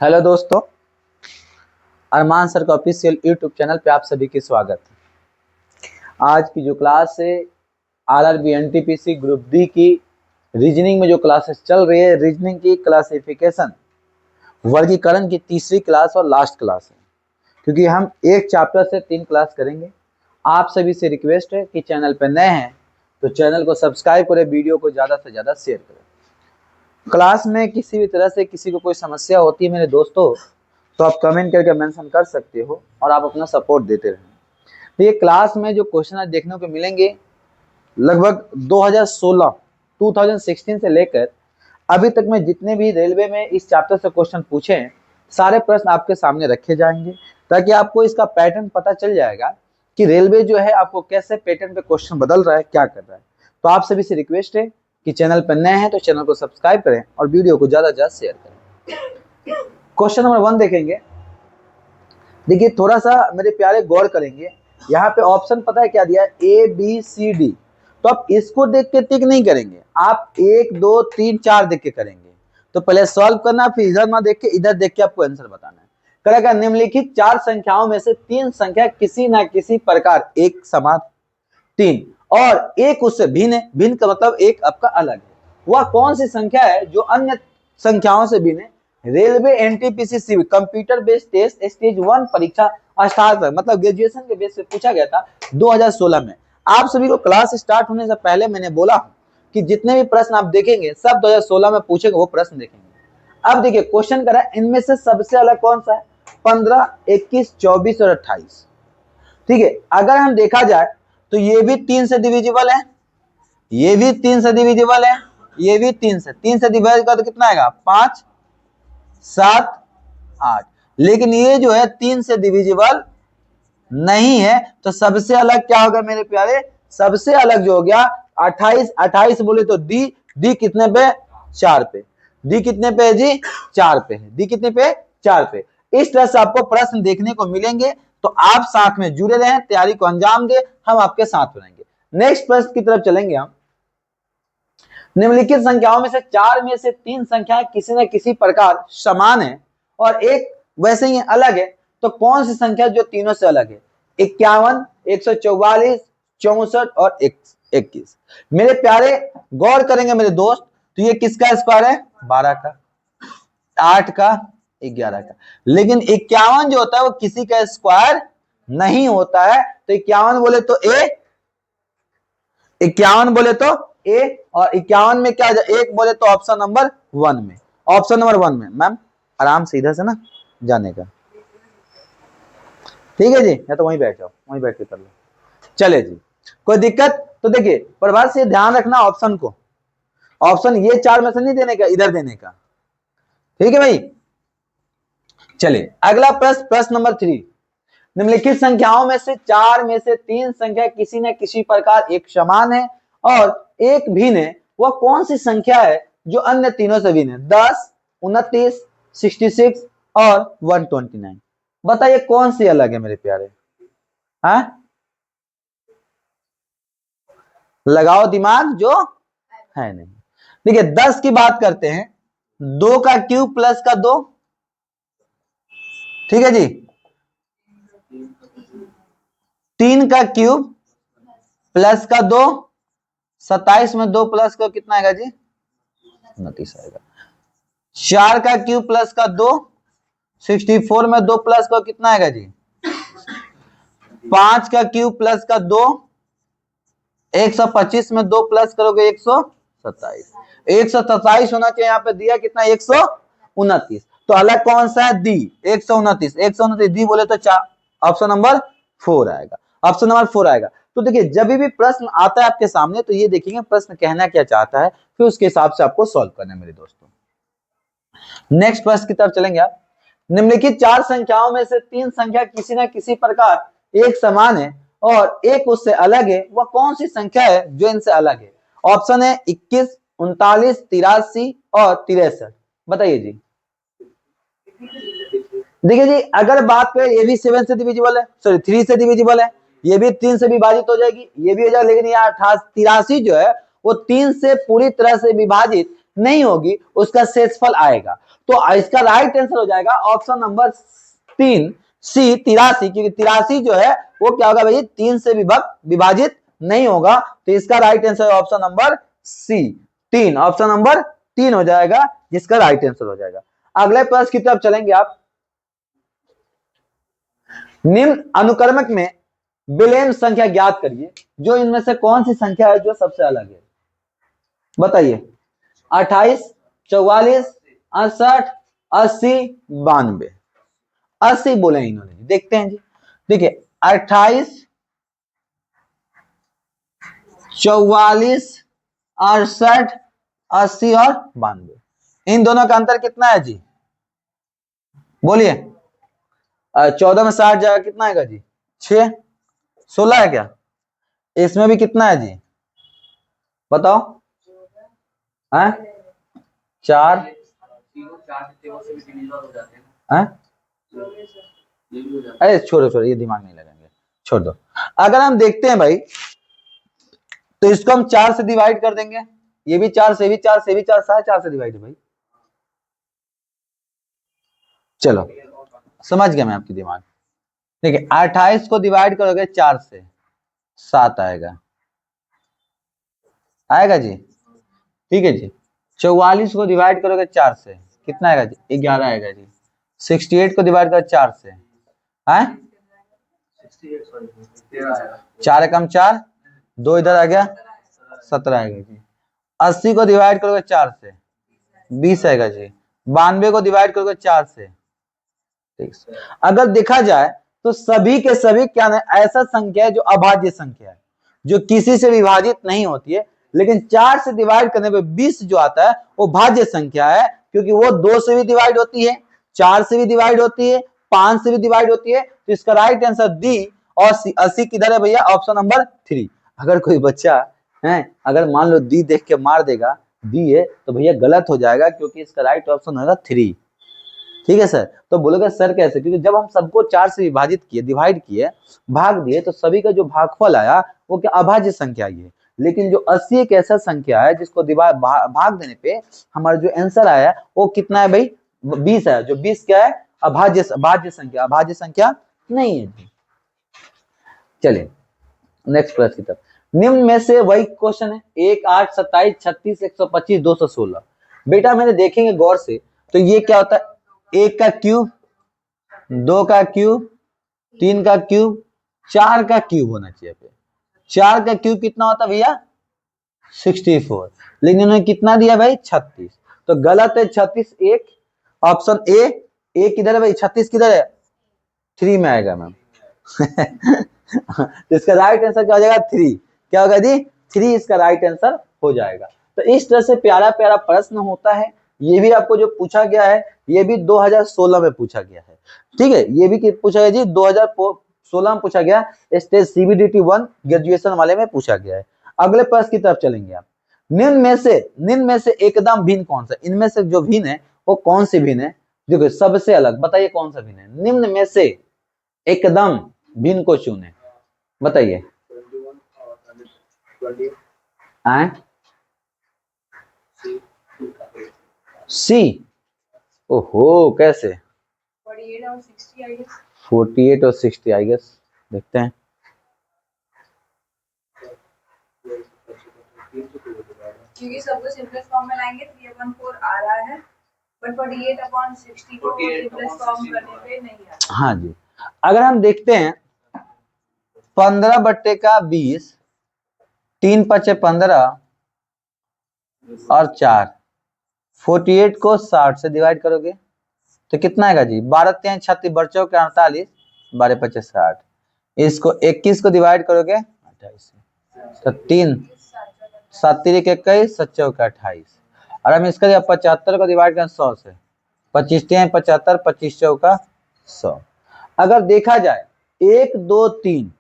Hello दोस्तों, अरमान sir का official YouTube channel पे आप सभी की स्वागत है। आज की जो क्लास है आरआरबी एनटीपीसी ग्रुप डी की रीजनिंग में जो क्लासेस चल रही है, रीजनिंग की क्लासिफिकेशन वर्गीकरण की तीसरी क्लास और लास्ट क्लास है, क्योंकि हम एक चैप्टर से 3 क्लास करेंगे। आप सभी से रिक्वेस्ट है कि चैनल पर नए हैं तो चैनल को सब्सक्राइब करें, वीडियो को ज़्यादा से ज़्यादा शेयर करें। क्लास में किसी भी तरह से किसी को कोई समस्या होती है मेरे दोस्तों, तो आप कमेंट करके मेंशन कर सकते हो और आप अपना सपोर्ट देते रहें। तो ये क्लास में जो क्वेश्चन आज देखने को मिलेंगे, लगभग 2016 से लेकर अभी तक में जितने भी रेलवे में इस चैप्टर से क्वेश्चन पूछे हैं, सारे प्रश्न आपके सामने रखे जाएंगे, ताकि आपको इसका पैटर्न पता चल जाएगा कि रेलवे जो है आपको कैसे पैटर्न पे क्वेश्चन बदल रहा है, क्या कर रहा है। तो आप सभी से रिक्वेस्ट है कि चैनल पर नए हैं तो चैनल को सब्सक्राइब करें और वीडियो को ज्यादा से ज्यादा शेयर करें। क्वेश्चन नंबर 1 देखेंगे। देखिए, थोड़ा सा मेरे प्यारे गौर करेंगे। यहाँ पे ऑप्शन पता है क्या दिया है, ए बी सी डी। तो आप इसको देख के टिक नहीं करेंगे, आप 1 2 3 4 देख के करेंगे। तो पहले सॉल्व करना, फिर इधर ना देख के इधर देख के आपको आंसर बताना है। करेगा निम्नलिखित 4 संख्याओं में से 3 संख्या किसी ना किसी प्रकार एक समान, 3 और एक उससे भिन्न है। भिन्न का मतलब एक आपका अलग है। वह कौन सी संख्या है जो अन्य संख्याओं से भिन्न है? Railway NTPC civil computer based test stage 1 परीक्षा स्टार्ट, मतलब ग्रेजुएशन के बेस पे पूछा गया था 2016 में। आप सभी को क्लास स्टार्ट होने से पहले मैंने बोला कि जितने भी प्रश्न आप देखेंगे सब 2016 में पूछे वो प्रश्न देखेंगे। अब देखिए क्वेश्चन करा, इनमें से सबसे अलग कौन सा है? 15, 21, 24 और 28। ठीक है, अगर हम देखा जाए तो ये भी 3 से डिविजिबल है, ये भी 3 से डिविजिबल है, ये भी 3 से डिवाइड कर तो कितना आएगा? 5, 7, 8। लेकिन ये जो है 3 से डिविजिबल नहीं है। तो सबसे अलग क्या होगा मेरे प्यारे? सबसे अलग जो हो गया 28। 28 बोले तो डी, डी कितने पे? 4 पे। डी कितने पे है जी? 4 पे है। डी कितने पे? 4 पे। इस तरह से आपको प्रश्न देखने को मिलेंगे, तो आप साथ में जुड़े रहें, तैयारी को अंजाम दे, हम आपके साथ रहेंगे। नेक्स्ट प्रश्न की तरफ चलेंगे हम। निम्नलिखित संख्याओं में से 4 में से 3 संख्याएं किसी न किसी प्रकार समान है और एक वैसे ही अलग है, तो कौन सी संख्या जो तीनों से अलग है? 51, 144, 64 और 21। मेरे प्यारे गौर करेंगे मेरे दोस्त, तो ये किसका स्क्वायर है? 12 का, 8 का, 11 का। लेकिन 51 जो होता है वो किसी का स्क्वायर नहीं होता है। तो 51 बोले तो ए, 51 बोले तो ए, और 51 में क्या? एक बोले तो ऑप्शन नंबर 1 में। ऑप्शन नंबर 1 में मैम आराम से इधर से ना जाने का, ठीक है जी, या तो वहीं बैठ जाओ, वहीं बैठ के कर लो। चले जी, कोई दिक्कत? तो देखिए प्रभात से ध्यान रखना ऑप्शन को, ऑप्शन ये 4 में से नहीं देने का, इधर देने का, ठीक है भाई। चले अगला प्रश्न, प्रश्न नंबर 3। निम्नलिखित संख्याओं में से 4 में से 3 संख्या किसी न किसी प्रकार एक समान है और एक भिन्न है। वह कौन सी संख्या है जो अन्य तीनों से भिन्न है? 10, 29, 66 और 129। बताइए कौन सी अलग है मेरे प्यारे? हाँ, लगाओ दिमाग, जो है नहीं। देखिए 10 की बात करते हैं, 2 का क्यूब प्लस का 2, ठीक है जी। 3 का क्यूब प्लस का 2, 27 में 2 प्लस का कितना आएगा जी? 29 आएगा। 4 का क्यूब प्लस का 2, 64 में 2 प्लस का कितना आएगा जी? 5 का क्यूब प्लस का 2, 125 में 2 प्लस करोगे 127। 127 होना चाहिए, यहाँ पे दिया कितना? 129। तो अलग कौन सा है? डी, 129। 129 डी बोले तो ऑप्शन नंबर 4 आएगा। ऑप्शन नंबर 4 आएगा। तो देखिए जब भी प्रश्न आता है आपके सामने, तो ये देखेंगे प्रश्न कहना क्या चाहता है, फिर उसके हिसाब से आपको सॉल्व करना है मेरे दोस्तों। नेक्स्ट प्रश्न की तरफ चलेंगे आप। निम्नलिखित 4 संख्याओं में से 3 संख्या किसी न किसी प्रकार एक समान है और एक उससे अलग है। वह कौन सी संख्या है जो इनसे अलग है? ऑप्शन है 21, 39, 83 और 63। बताइए जी। देखिए जी, अगर बात करें ये भी 7 से डिविजिबल है, सॉरी 3 से डिविजिबल है, ये भी 3 से विभाजित हो जाएगी, ये भी हो जाएगा। लेकिन यहाँ 83 जो है वो 3 से पूरी तरह से विभाजित नहीं होगी उसका शेषफल आएगा। तो इसका राइट आंसर हो जाएगा ऑप्शन नंबर 3 सी 83, क्योंकि 83 जो है वो क्या होगा भाई 3 से विभाजित नहीं होगा। तो इसका right answer option number C 3, option number 3 हो जाएगा जिसका राइट आंसर हो जाएगा। अगले प्रश्न की तरफ चलेंगे आप। निम्न अनुक्रमक में विलेम संख्या ज्ञात करिए, जो इनमें से कौन सी संख्या है जो सबसे अलग है, बताइए। 28, 44, 68, 80, 92। 80 बोले इन्होंने, देखते हैं जी। देखिए 28, 44, 68, 80 और 92, इन दोनों का अंतर कितना है जी, बोलिए। 14 में 60 जाएगा कितना आएगा जी, 6। 16 है क्या, इसमें भी कितना है जी बताओ, है 4 है? अरे छोड़ो ये दिमाग नहीं लगाएंगे, छोड़ दो। अगर हम देखते हैं भाई तो इसको हम 4 से डिवाइड कर देंगे, ये भी 4 से भी 4 से भी 4, 4.5 से डिवाइड है भाई। चलो समझ गया मैं आपकी दिमाग। देखिए 28 को डिवाइड करोगे 4 से 7 आएगा, आएगा जी, ठीक है जी। 44 को डिवाइड करोगे 4 से कितना आएगा जी, 11 आएगा जी। 68 को डिवाइड करो 4 से, है 4 कम 4, 2 इधर आ गया 17 आएगा जी। 80 को डिवाइड करोगे 4 से 20 आएगा जी। 92 को डिवाइड करोगे 4 से, ठीक। अगर देखा जाए तो सभी के सभी क्या है, ऐसा संख्या है जो अभाज्य संख्या है, जो किसी से विभाजित नहीं होती है, लेकिन 4 से डिवाइड करने पे 20 जो आता है वो भाज्य संख्या है, क्योंकि वो 2 से भी डिवाइड होती है, 4 से भी डिवाइड होती है, 5 से भी डिवाइड होती है। तो इसका राइट आंसर डी और 80 किधर है भैया, ऑप्शन नंबर 3। अगर कोई बच्चा है अगर मान लो डी देख के मार देगा डी है तो भैया गलत हो जाएगा, क्योंकि इसका राइट ऑप्शन होगा 3, ठीक है सर। तो बोलोगे सर कैसे, क्योंकि जब हम सबको 4 से विभाजित किए, डिवाइड किए, भाग दिए, तो सभी का जो भागफल आया वो क्या अभाज्य संख्या ही है। लेकिन जो 80 एक ऐसा संख्या है जिसको भाग देने पे हमारा जो आंसर आया वो कितना है भाई, 20 है। जो 20 क्या है, अभाज्य संख्या, अभाज्य संख्या नहीं है। चलिए नेक्स्ट प्रश्न की तरफ। निम्न में से वही क्वेश्चन है 1, 8, 27, 36, 125, 216। बेटा मैंने देखेंगे गौर से तो ये क्या होता है, 1 का क्यूब, 2 का क्यूब, 3 का क्यूब, 4 का क्यूब होना चाहिए। 4 का क्यूब कितना होता है भैया 64, लेकिन उन्होंने कितना दिया भाई 36, तो गलत है। 36 एक, ऑप्शन ए किधर है भाई, 36 किधर है 3 में आएगा मैम। तो इसका राइट आंसर क्या हो जाएगा 3, क्या होगा जी 3 इसका राइट आंसर हो जाएगा। तो इस तरह से प्यारा प्यारा प्रश्न होता है। ये भी आपको जो पूछा गया है ये भी 2016 में पूछा गया है, ठीक है। ये भी पूछा गया जी 2016 में पूछा गया, स्टेज सीबीडीटी 1 ग्रेजुएशन वाले में पूछा गया है। अगले प्रश्न की तरफ चलेंगे आप। निम्न में से एकदम भिन्न कौन सा, इनमें से जो भिन्न है वो कौन सी भिन्न है, देखो सबसे अलग, बताइए कौन सा भिन्न है। निम्न में से एकदम भिन्न को चुने, बताइए। सी, ओहो कैसे, 48 और 60 आई गेस, देखते हैं। क्योंकि सबको सिंपलेस्ट फॉर्म में लाएंगे 3/4 आ रहा है, बट 48/60 को सिंपलेस्ट फॉर्म करने पे नहीं आता। हाँ जी, अगर हम देखते हैं 15/20, 3 × 15 और 4, 48 को 60 से डिवाइड करोगे तो कितना आएगा जी, 12 × 36, बच्चों के 48, 12 × 25 60। इसको 21 को डिवाइड करोगे 28 से, तो 3 7 × 21, 7 × 28। और हम इसका 75 को डिवाइड करें 100 से, 25 × 75, 25 × 100। अगर देखा जाए 1, 2, 3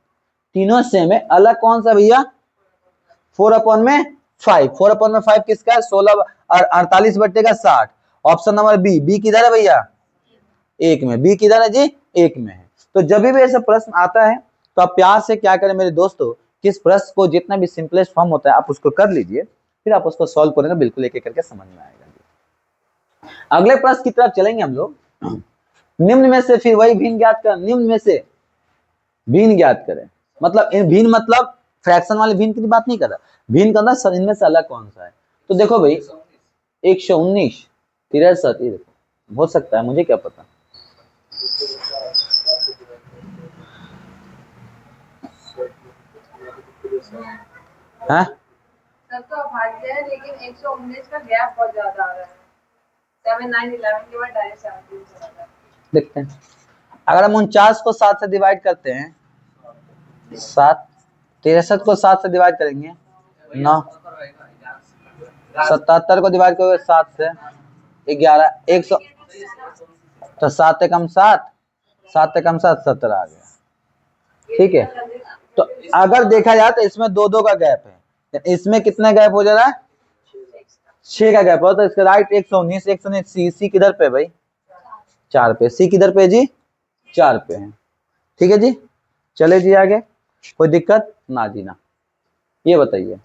तीनों सेम है, अलग कौन सा भैया 4/5, 4/5 किसका है 16 और 48/60, ऑप्शन नंबर बी किधर है भैया 1 में, बी किधर है जी 1 में है। तो जब भी ऐसा प्रश्न आता है तो आप प्यार से क्या करें मेरे दोस्तों, किस प्रश्न को जितना भी सिंपलेस्ट फॉर्म होता है आप उसको कर लीजिए, फिर आप उसको सॉल्व करेंगे, बिल्कुल एक एक करके समझ में आएगा। अगले प्रश्न की तरफ चलेंगे हम लोग। निम्न में से फिर वही भिन्न ज्ञात कर, निम्न में से भिन्न ज्ञात करें, मतलब भिन्न मतलब फ्रैक्शन वाले भिन्न की बात नहीं कर रहा, भिन्न करना सर इनमें से अलग कौन सा है। तो देखो भाई 119 63 ये देखो हो सकता है, मुझे क्या पता। हाँ तब तो अभाज्य है, लेकिन 119 का गैप बहुत ज्यादा आ रहा है। 7 9 11 के बाद डायरेक्ट 17 चला जाता है। देखते हैं, अगर हम 49 को 7 से डिवाइड करते हैं, 7 63 को 7 से डिवाइड करेंगे 9, 77 को डिवाइड करोगे 7 से 11, 100, तो 7 एकम 7, 7 एकम 7 17 आ गया। ठीक है, तो अगर देखा जाए तो इसमें 2 का गैप है, इसमें कितना गैप हो जा रहा है, 6 का गैप हो, तो इसका राइट 119 119 सी किधर पे भाई 4 पे, सी किधर पे जी 4 पे है। ठीक है जी, चले जी आगे, कोई दिक्कत ना जी ना। ये बताइए,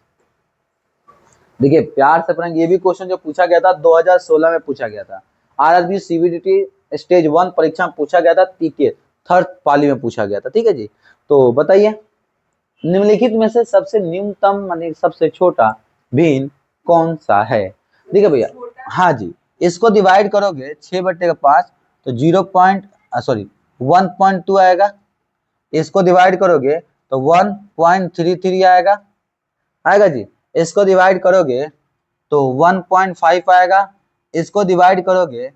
देखिए प्यार से पढ़ेंगे, ये भी क्वेश्चन जो पूछा गया था 2016 में पूछा गया था, आरआरबी सीबीडीटी स्टेज 1 परीक्षा में पूछा गया था, टीके थर्ड पाली में पूछा गया था। ठीक है जी, तो बताइए निम्नलिखित में से सबसे न्यूनतम माने सबसे छोटा भिन्न कौन सा है। देखिए भैया, हाँ जी, इसको डिवाइड करोगे 6/5 तो 1.2 आएगा, इसको डिवाइड करोगे तो 1.33 आएगा, आएगा जी, इसको डिवाइड करोगे तो 1.5 आएगा, इसको डिवाइड करोगे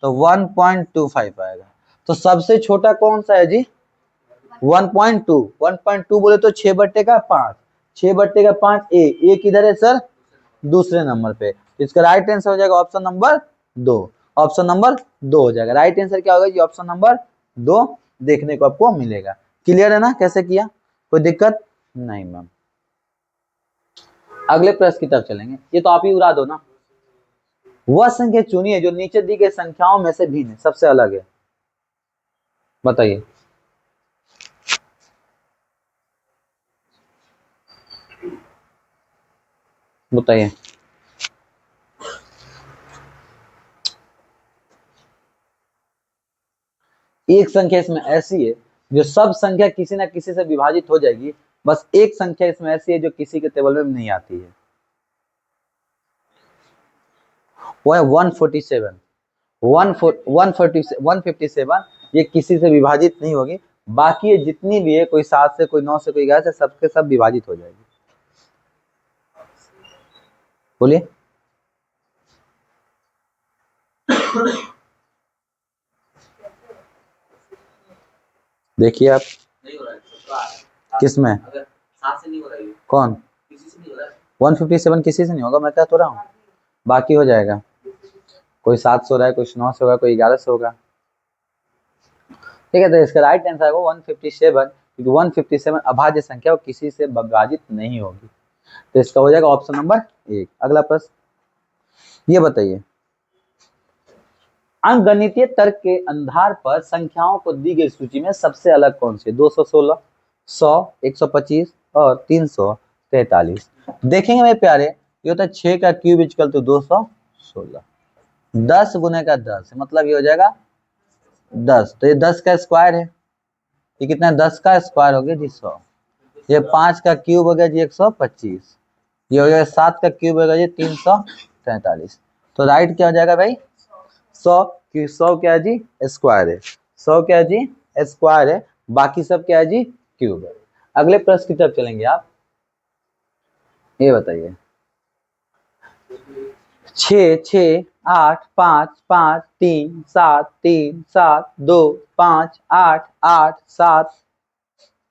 तो 1.25 आएगा। तो सबसे छोटा कौन सा है जी 1.2, 1.2 बोले तो 6/5, 6/5 ए किधर है सर दूसरे नंबर पे, तो इसका राइट आंसर हो जाएगा ऑप्शन नंबर 2, ऑप्शन नंबर 2 हो जाएगा। राइट आंसर क्या होगा जी ऑप्शन नंबर 2 देखने को आपको मिलेगा। क्लियर है ना कैसे किया, कोई दिक्कत नहीं मैम। अगले प्रश्न की तरफ चलेंगे, ये तो आप ही उड़ा दो ना। वह संख्या चुनिए जो नीचे दी गई संख्याओं में से भिन्न है, सबसे अलग है, बताइए। बताइए एक संख्या इसमें ऐसी है जो सब संख्या किसी ना किसी से विभाजित हो जाएगी, बस एक संख्या इसमें ऐसी है जो किसी के टेबल में नहीं आती है, वो है 147। 157 ये किसी से विभाजित नहीं होगी, बाकी ये जितनी भी है कोई 7 से कोई 9 से कोई 11 से सबके सब विभाजित हो जाएगी। बोलिए देखिए आप किसमें कौन 157 किसी से नहीं होगा, मैं कह तो रहा हूँ, बाकी हो जाएगा, कोई 7 से हो रहा है, कोई 9 से होगा, कोई 11 से होगा। ठीक है, तो इसका राइट आंसर है वो 157, क्योंकि 157 अभाज्य संख्या वो किसी से विभाजित नहीं होगी, तो इसका हो जाएगा ऑप्शन नंबर 1। अगला प्रश्न ये बताइए, अंकगणितीय तर्क के आधार पर संख्याओं को दी गई सूची में सबसे अलग कौन सी, 216, 100, 125 और 343। देखेंगे मेरे प्यारे, ये होता है 6 का क्यूब इक्वल टू 216, 10 गुने का 10 मतलब ये हो जाएगा 10, तो ये 10 का स्क्वायर है, ये कितना है 10 का स्क्वायर हो गया जी 100, ये 5 का क्यूब हो गया जी 125, ये हो गया 7 का क्यूब हो गया जी 343। तो राइट क्या हो जाएगा भाई 100, कि 100 क्या है जी स्क्वायर है, 100 क्या है जी स्क्वायर है, बाकी सब क्या है जी क्यूब है। अगले प्रश्न की तरफ चलेंगे आप, ये बताइए 6 6 8 5 5 3 7 3 7 2 5 8 8 7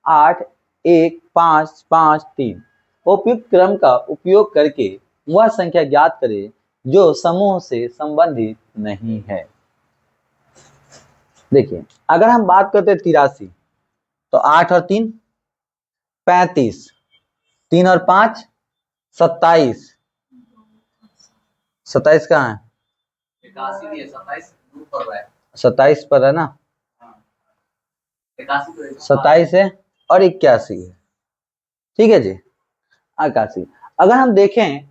8 1 5 5 3 उपयुक्त क्रम का उपयोग करके वह संख्या ज्ञात करें जो समूह से संबंधित नहीं है। देखिए अगर हम बात करते हैं 83, तो 8 और 3 35, 3 और 5 27, 27 कहाँ है 27 पर है ना, 27 है और 81 है। ठीक है जी 81। अगर हम देखें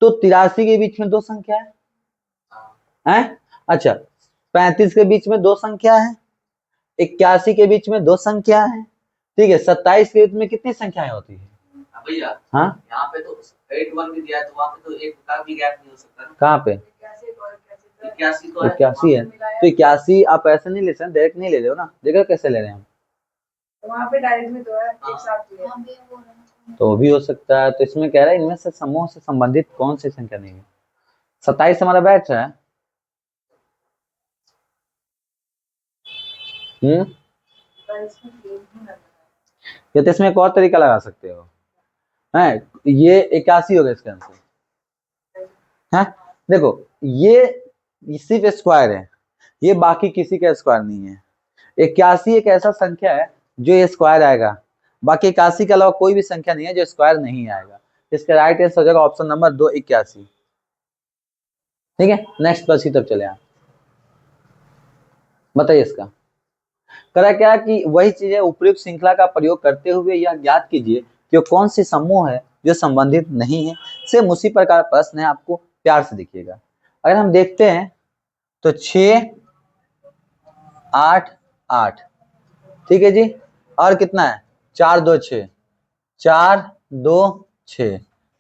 तो 83 के बीच में 2 संख्या है? अच्छा, 35 के बीच में 2 संख्या है, 81 के बीच में 2 संख्या है, ठीक है। 27 के बीच में कितनी संख्याएं होती है भैया? हाँ, यहाँ पे तो 81 भी दिया है, तो वहाँ पे तो एक का भी गैप नहीं हो सकता ना। कहाँ पे? 81 तो है। 81 है, तो 81 आप ऐसे नहीं ले सकते, डायरेक्ट नहीं ले रहे हो ना, देखो कैसे ले रहे हैं हम, वहाँ पे डायरेक्ट में तो है, एक साथ भी है। तो भी हो सकता है। तो इसमें कह रहा है इनमें से समूह से संबंधित कौन सी संख्या नहीं है। 27 हमारा बैठ रहा है। या तो इसमें एक और तरीका लगा सकते हो, है ये 81 हो गया इसका आंसर है। देखो ये सिर्फ स्क्वायर है, ये बाकी किसी का स्क्वायर नहीं है। 81 एक ऐसा संख्या है जो ये स्क्वायर आएगा, बाकी 81 के अलावा कोई भी संख्या नहीं है जो स्क्वायर नहीं आएगा। इसका राइट आंसर हो जाएगा ऑप्शन नंबर 2, 81। ठीक है, नेक्स्ट पर तब चले आप बताइए इसका करा क्या कि वही चीजें उपयुक्त श्रृंखला का प्रयोग करते हुए यह ज्ञात कीजिए कि कौन सी समूह है जो संबंधित नहीं है। सेम उसी प्रकार प्रश्न है, आपको प्यार से देखिएगा। अगर हम देखते हैं तो 6 8 8, ठीक है जी, और कितना है 4 2 6, 4 2 6,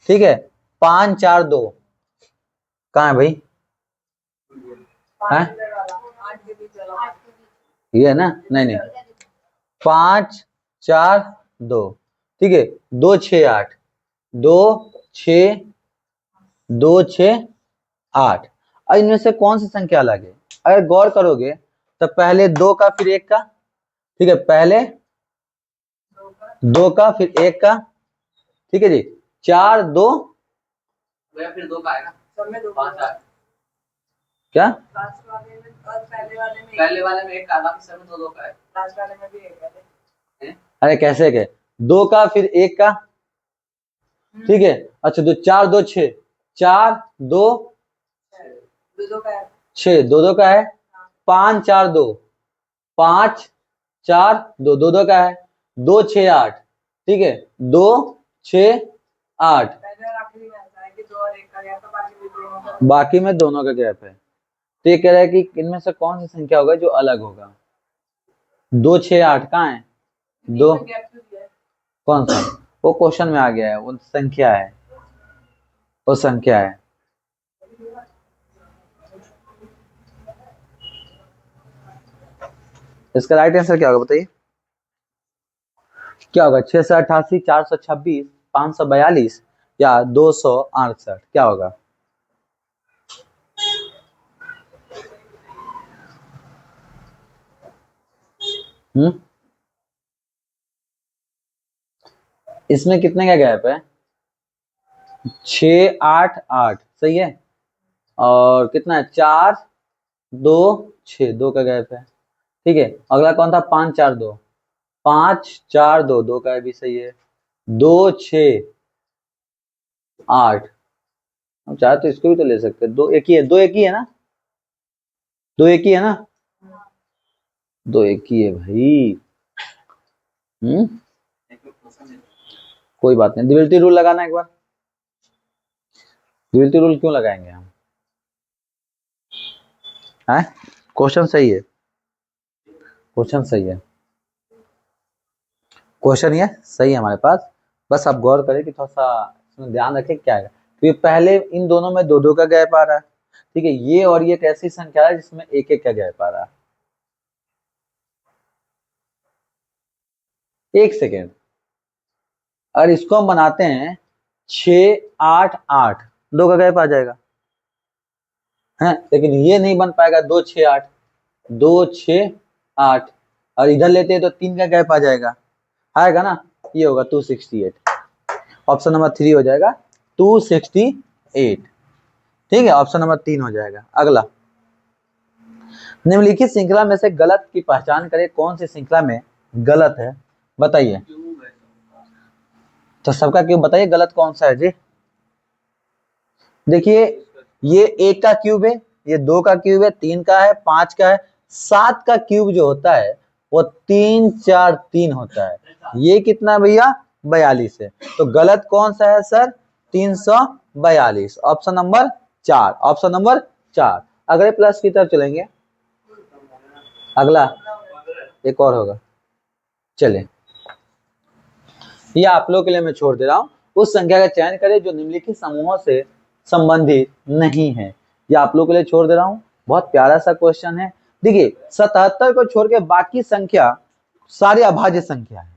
ठीक है। 5 4 2 कहाँ है भाई? है ये है ना? नहीं नहीं, 5 4 2, ठीक है। 2 6 8, 2 6 2 6 8। अब इनमें से कौन सी संख्या अलग है? अगर गौर करोगे तो पहले 2 का फिर 1 का, ठीक है, पहले 2 का फिर 1 का, ठीक है जी। 4 2 फिर 2 का आएगा, सब में 2 क्या? पहले वाले में 1 का, बाकी सब में 2 का है। लास्ट वाले में भी 1 है। अरे कैसे के 2 का फिर 1 का, ठीक है। अच्छा 2 4 2 6, 4 2 2 का है, 6 2 2 का है। 5 4 2, 5 4 2 2 2 का है। 2 6 8, ठीक है, 2 6 8, पहले और आखिरी में आता है कि 2 और 1 का गैप है, बाकी में दोनों का गैप है। तो ये कह रहा है कि इनमें से कौन सी संख्या होगा जो अलग होगा। 2 6 8 कहाँ है? 2 कौन सा? वो क्वेश्चन में आ गया है, वो संख्या है, वो संख्या है। इसका राइट आंसर क्या होगा बताइए? क्या होगा? 688, 426, 542 या 268? क्या होगा? इसमें कितने का गैप है? 6 8 8, सही है। और कितना है? 4 2 6, 2 का गैप है, ठीक है। अगला कौन था? 5 4 2, 5 4 2, 2 का भी सही है। 2 6 8, हम चाहे तो इसको भी तो ले सकते हैं। 2 1 ही है, 2 1 ही है ना? 2 1 ही है ना? 2 1 ही है भाई। कोई बात नहीं, डिविजिबिलिटी रूल लगाना एक बार। डिविजिबिलिटी रूल क्यों लगाएंगे हम? है क्वेश्चन सही है, क्वेश्चन सही है, क्वेश्चन ये सही है हमारे पास। बस आप गौर करें कि थोड़ा सा इसमें ध्यान रखें क्या है। तो ये पहले इन दोनों में 2 2 का गैप आ रहा है, ठीक है। ये और ये एक ऐसी संख्या है जिसमें 1 1 का गैप आ रहा है। एक सेकेंड, अगर इसको हम बनाते हैं 6 8 8, 2 का गैप आ जाएगा, है। लेकिन ये नहीं बन पाएगा 2 6 8, 2 6 8, और इधर लेते हैं तो 3 का गैप आ जाएगा, आएगा ना? ये होगा 268, ऑप्शन नंबर 3 हो जाएगा 268, ठीक है। ऑप्शन नंबर 3 हो जाएगा। अगला, निम्नलिखित श्रृंखला में से गलत की पहचान करें, कौन सी श्रृंखला में गलत है बताइए। तो सबका क्यूब बताइए, गलत कौन सा है जी? देखिए ये 1 का क्यूब है, ये 2 का क्यूब है, 3 का है, 5 का है। 7 का क्यूब जो होता है वो 3 4 3 होता है। ये कितना भैया? 42 है। तो गलत कौन सा है sir? 342। 42। Option number 4, option number 4। अगले प्लस की तरफ चलेंगे, अगला एक और होगा, चले ये आप लोग के लिए मैं छोड़ दे रहा हूं। उस संख्या का चयन करें जो निम्नलिखित समूहों से संबंधित नहीं है, ये आप लोग के लिए छोड़ दे रहा हूं। बहुत प्यारा सा क्वेश्चन है। देखिए 77 को छोड़ के बाकी संख्या सारी अभाज्य संख्या है,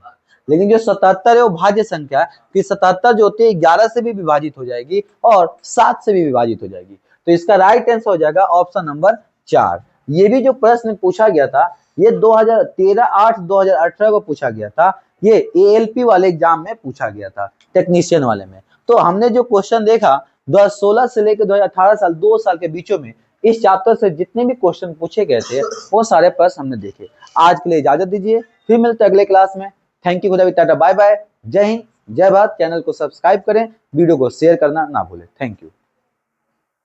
लेकिन जो 77 है वो भाज्य संख्या है कि 77 जो होती है 11 से भी विभाजित हो जाएगी और 7 से भी विभाजित हो जाएगी। तो इसका राइट आंसर हो जाएगा ऑप्शन नंबर 4। ये भी जो प्रश्न पूछा गया था ये 2013-8-2018 को पूछा गया था, ये ALP वाले एग्जाम में पूछा गया था, टेक्नीशियन वाले में। तो हमने जो क्वेश्चन देखा 2016 से लेकर 2018 साल, 2 साल के बीचों में इस चैप्टर से जितने भी क्वेश्चन पूछे गए थे वो सारे प्रश्न हमने देखे। आज के लिए इजाजत दीजिए, फिर मिलते हैं अगले क्लास में। थैंक यू, खुदा टाटा, बाय बाय, जय हिंद, जय भारत। चैनल को सब्सक्राइब करें, वीडियो को शेयर करना ना भूलें। Thank you.